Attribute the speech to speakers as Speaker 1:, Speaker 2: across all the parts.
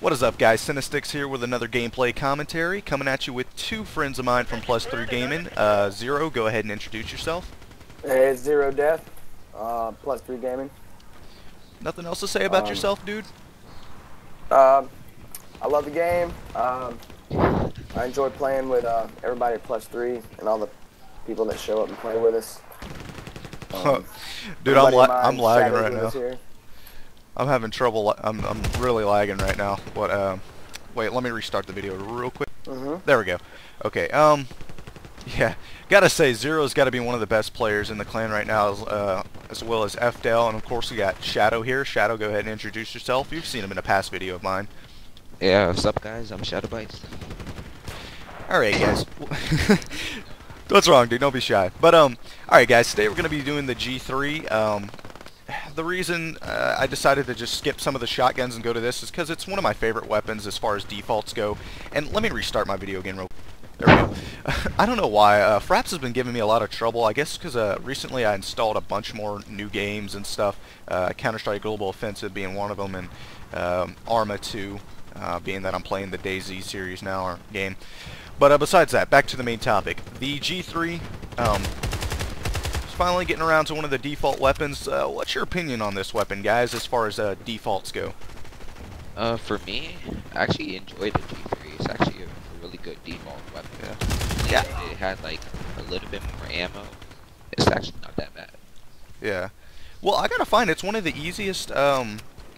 Speaker 1: What is up, guys? CINNAStixx here with another gameplay commentary, coming at you with two friends of mine from +3 Gaming. Xero, go ahead and introduce yourself.
Speaker 2: Hey, it's Zero Death, +3 Gaming.
Speaker 1: Nothing else to say about yourself, dude?
Speaker 2: I love the game. I enjoy playing with everybody at +3 and all the people that show up and play with us.
Speaker 1: Dude, I'm lagging right now.
Speaker 2: Here.
Speaker 1: I'm having trouble. I'm really lagging right now. What? Wait, let me restart the video real quick. There we go. Okay. Yeah. Gotta say, Zero's got to be one of the best players in the clan right now, as well as FDL, and of course we got Shadow here. Shadow, go ahead and introduce yourself. You've seen him in a past video of mine.
Speaker 3: Yeah, what's up, guys? I'm Shadowbytes.
Speaker 1: Alright, guys. What's wrong, dude? Don't be shy. But, alright, guys. Today we're going to be doing the G3. The reason I decided to just skip some of the shotguns and go to this is because it's one of my favorite weapons as far as defaults go. And let me restart my video again real quick. There we go. I don't know why. Fraps has been giving me a lot of trouble. I guess because recently I installed a bunch more new games and stuff. Counter-Strike Global Offensive being one of them, and Arma 2 being that I'm playing the DayZ series now, or game. But besides that, back to the main topic. The G3, finally getting around to one of the default weapons. What's your opinion on this weapon, guys, as far as defaults go?
Speaker 3: For me, I actually enjoy the G3. It's actually a really good default weapon.
Speaker 1: Yeah.
Speaker 3: It had like a little bit more ammo. It's actually not that bad.
Speaker 1: Yeah. Well, I gotta find it's one of the easiest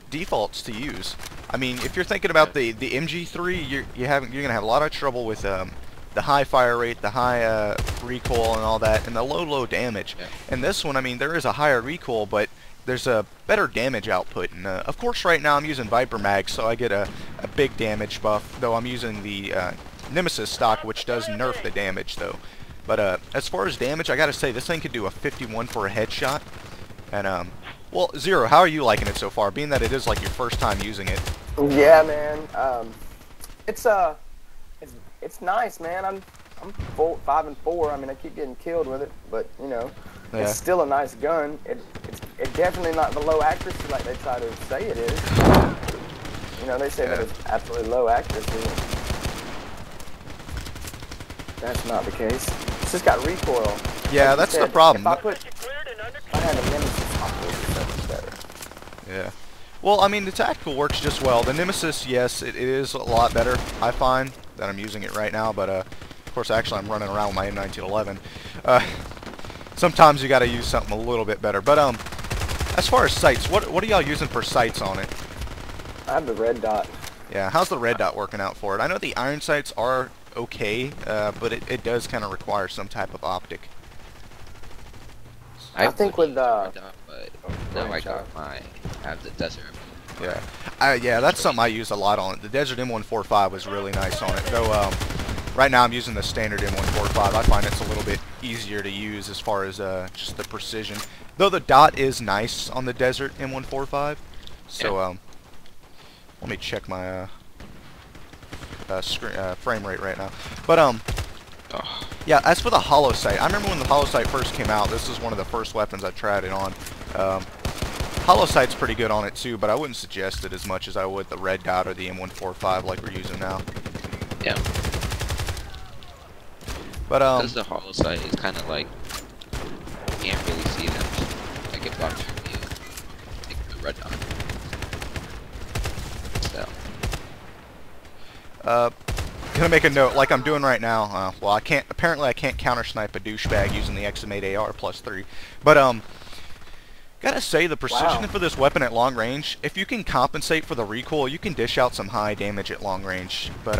Speaker 1: defaults to use. I mean, if you're thinking about the MG3, you're gonna have a lot of trouble with the high fire rate, the high recoil and all that, and the low damage.
Speaker 3: Yeah.
Speaker 1: And this one, I mean, there is a higher recoil, but there's a better damage output. And of course, right now I'm using Viper Mag, so I get a big damage buff. Though I'm using the Nemesis stock, which does nerf the damage, though. But as far as damage, I gotta say this thing could do a 51 for a headshot. And well, Zero, how are you liking it so far? Being that it is like your first time using it.
Speaker 2: Yeah, man. It's nice, man. I'm 5 and 4. I mean, I keep getting killed with it, but you know,
Speaker 1: Yeah.
Speaker 2: It's still a nice gun. It's definitely not the low accuracy like they try to say it is. You know, they say that it's absolutely low accuracy. That's not the case. It's just got recoil.
Speaker 1: Yeah,
Speaker 2: like
Speaker 1: that's the problem.
Speaker 2: If I had a Nemesis, I would be so much better.
Speaker 1: Yeah. Well, I mean, the tactical works just well. The Nemesis, yes, it is a lot better, I find, that I'm using it right now. But, of course, actually, I'm running around with my M1911. Sometimes you got to use something a little bit better. But, as far as sights, what are y'all using for sights on it?
Speaker 2: I have the red dot.
Speaker 1: Yeah, how's the red dot working out for it? I know the iron sights are okay, but it does kind of require some type of optic.
Speaker 2: I think with
Speaker 3: but now I have the desert.
Speaker 1: Yeah, yeah, that's something I use a lot on it. The Desert M145 was really nice on it. Though right now I'm using the standard M145. I find it's a little bit easier to use as far as just the precision. Though the dot is nice on the Desert M145. So let me check my frame rate right now. But yeah, as for the hollow sight, I remember when the hollow sight first came out. This is one of the first weapons I tried it on. Hollow sight's pretty good on it too, but I wouldn't suggest it as much as I would the red dot or the M145 like we're using now.
Speaker 3: Yeah.
Speaker 1: But
Speaker 3: because the hollow sight is kind of like you can't really see them. Like it blocks your view. Like the red dot. So.
Speaker 1: Gonna make a note, like I'm doing right now. Well, I can't. Apparently, I can't counter snipe a douchebag using the XM8 AR +3. But gotta say the precision for this weapon at long range. If you can compensate for the recoil, you can dish out some high damage at long range. But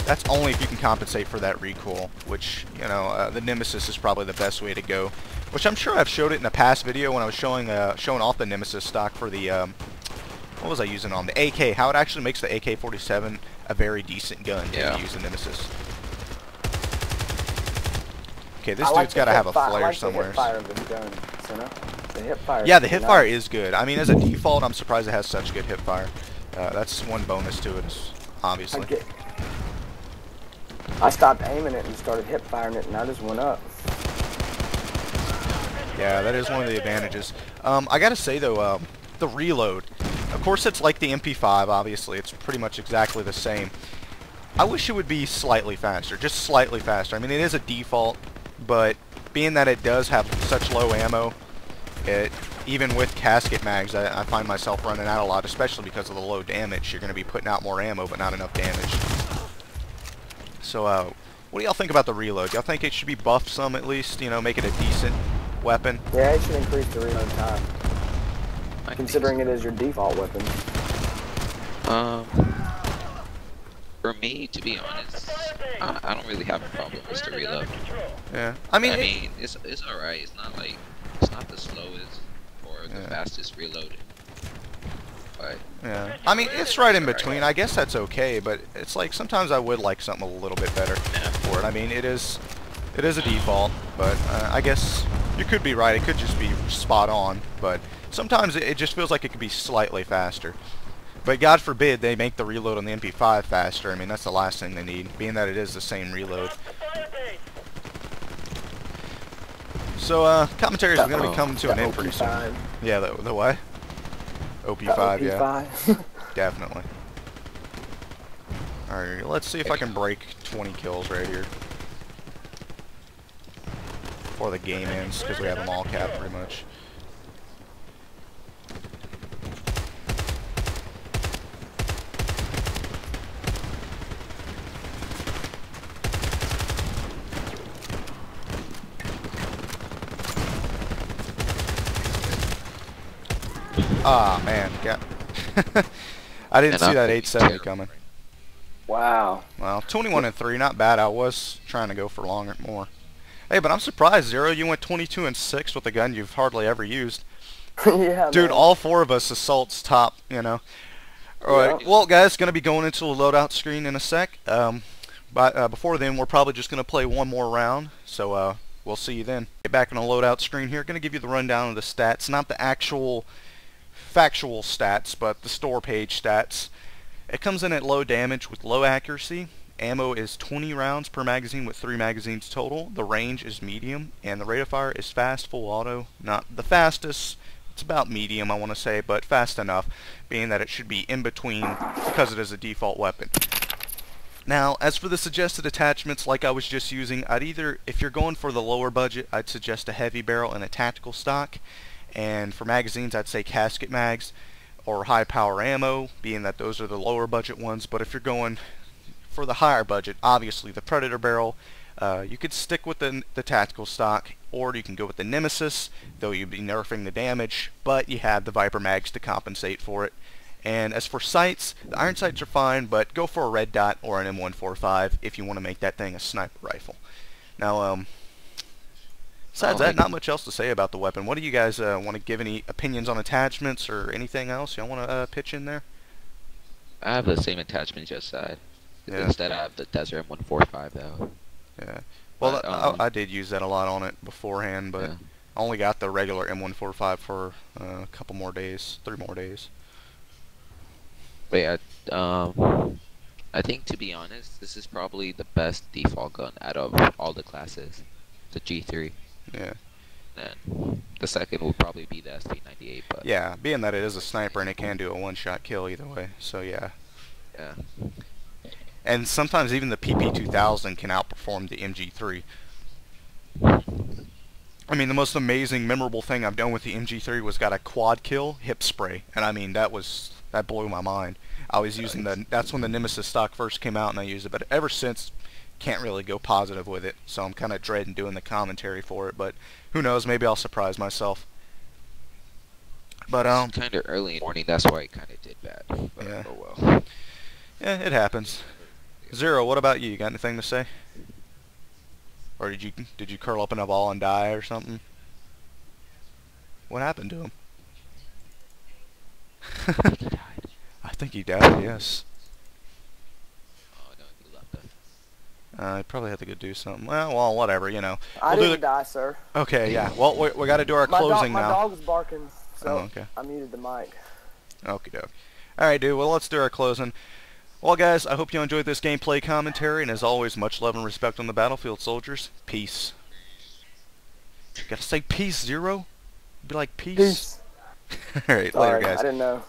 Speaker 1: that's only if you can compensate for that recoil, which the Nemesis is probably the best way to go. Which I'm sure I've showed it in a past video when I was showing off the Nemesis stock for the what was I using on the AK? How it actually makes the AK-47 a very decent gun to use the Nemesis. Okay, this dude's got to have a flare somewhere. Yeah, the hip fire is good. I mean, as a default, I'm surprised it has such good hip fire. That's one bonus to it, obviously.
Speaker 2: I stopped aiming it and started hip firing it, and I just went up.
Speaker 1: Yeah, that is one of the advantages. I gotta say though, the reload. Of course, it's like the MP5, obviously. It's pretty much exactly the same. I wish it would be slightly faster, just slightly faster. I mean, it is a default, but being that it does have such low ammo, even with casket mags, I find myself running out a lot, especially because of the low damage. You're going to be putting out more ammo, but not enough damage. So, what do y'all think about the reload? Y'all think it should be buffed some at least? You know, make it a decent weapon?
Speaker 2: Yeah, it should increase the reload time, considering it is your default weapon.
Speaker 3: For me, to be honest, I don't really have a problem with the reload.
Speaker 1: Yeah, I mean,
Speaker 3: it's alright. It's not like it's not the slowest or the fastest reload. But
Speaker 1: yeah, I mean, it's right in between. I guess that's okay, but it's like sometimes I would like something a little bit better for it. I mean, it is a default, but I guess you could be right. It could just be spot on, but sometimes it just feels like it could be slightly faster. But God forbid they make the reload on the MP5 faster. I mean, that's the last thing they need, being that it is the same reload. So, commentaries are going to be coming to an end pretty soon. Yeah, the what? OP5, yeah. Definitely. Alright, let's see if I can break 20 kills right here. Before the game ends, because we have them all capped pretty much. Ah, man. Yeah. I didn't see that 870 coming.
Speaker 2: Wow.
Speaker 1: Well, 21 and 3, not bad. I was trying to go for more. Hey, but I'm surprised, Xero, you went 22 and 6 with a gun you've hardly ever used.
Speaker 2: Yeah,
Speaker 1: dude,
Speaker 2: man.
Speaker 1: all 4 of us assaults top, you know. Alright, well, guys, going to be going into a loadout screen in a sec. But before then, we're probably just going to play one more round. So, we'll see you then. Get back on the loadout screen here. Going to give you the rundown of the stats. Not the actual factual stats, but the store page stats. It comes in at low damage with low accuracy. Ammo is 20 rounds per magazine with 3 magazines total. The range is medium, and the rate of fire is fast, full auto. Not the fastest. It's about medium, I want to say, but fast enough, being that it should be in between because it is a default weapon. Now, as for the suggested attachments, like I was just using, if you're going for the lower budget, I'd suggest a heavy barrel and a tactical stock. And for magazines, I'd say casket mags or high power ammo, being that those are the lower budget ones. But if you're going for the higher budget, obviously the Predator barrel, you could stick with the tactical stock, or you can go with the Nemesis, though you'd be nerfing the damage, but you have the Viper mags to compensate for it. And as for sights, the iron sights are fine, but go for a red dot or an M145 if you want to make that thing a sniper rifle. Now, besides that, not much else to say about the weapon. What do you guys want to give any opinions on attachments or anything else y'all want to pitch in there?
Speaker 3: I have the same attachment just said.
Speaker 1: Yeah.
Speaker 3: Instead, I have the Desert M145 though.
Speaker 1: Yeah. Well, I did use that a lot on it beforehand, but I only got the regular M145 for a couple more days, 3 more days.
Speaker 3: But yeah, I think, to be honest, this is probably the best default gun out of all the classes. The G3.
Speaker 1: Yeah.
Speaker 3: Then the second will probably be the SP98. But
Speaker 1: yeah, being that it is a sniper and it can do a one-shot kill either way, so yeah.
Speaker 3: Yeah.
Speaker 1: And sometimes even the PP2000 can outperform the MG3. I mean, the most amazing, memorable thing I've done with the MG3 was got a quad kill hip spray, and I mean that blew my mind. I was using that's when the Nemesis stock first came out and I used it, but ever since can't really go positive with it, so I'm kind of dreading doing the commentary for it, but who knows, maybe I'll surprise myself. But
Speaker 3: it's kind of early in the morning, that's why it kind of did bad. But,
Speaker 1: yeah.
Speaker 3: Oh well.
Speaker 1: Yeah, it happens. Xero, what about you? You got anything to say? Or did you curl up in a ball and die or something? What happened to him?
Speaker 3: I think he died.
Speaker 1: I think he died, yes.
Speaker 3: Oh no, he left us.
Speaker 1: He probably had to go do something. Well, whatever, you know.
Speaker 2: I didn't die, sir.
Speaker 1: Okay, yeah. Well, we got to do our closing now.
Speaker 2: My dog was barking, so
Speaker 1: okay.
Speaker 2: I muted the mic.
Speaker 1: Okie doke. Alright, dude. Well, let's do our closing. Well, guys, I hope you enjoyed this gameplay commentary, and as always, much love and respect on the battlefield, soldiers. Peace. Gotta say peace, Xero? Be like peace.
Speaker 2: Peace.
Speaker 1: Alright, later,
Speaker 2: Sorry,
Speaker 1: guys.
Speaker 2: I didn't know.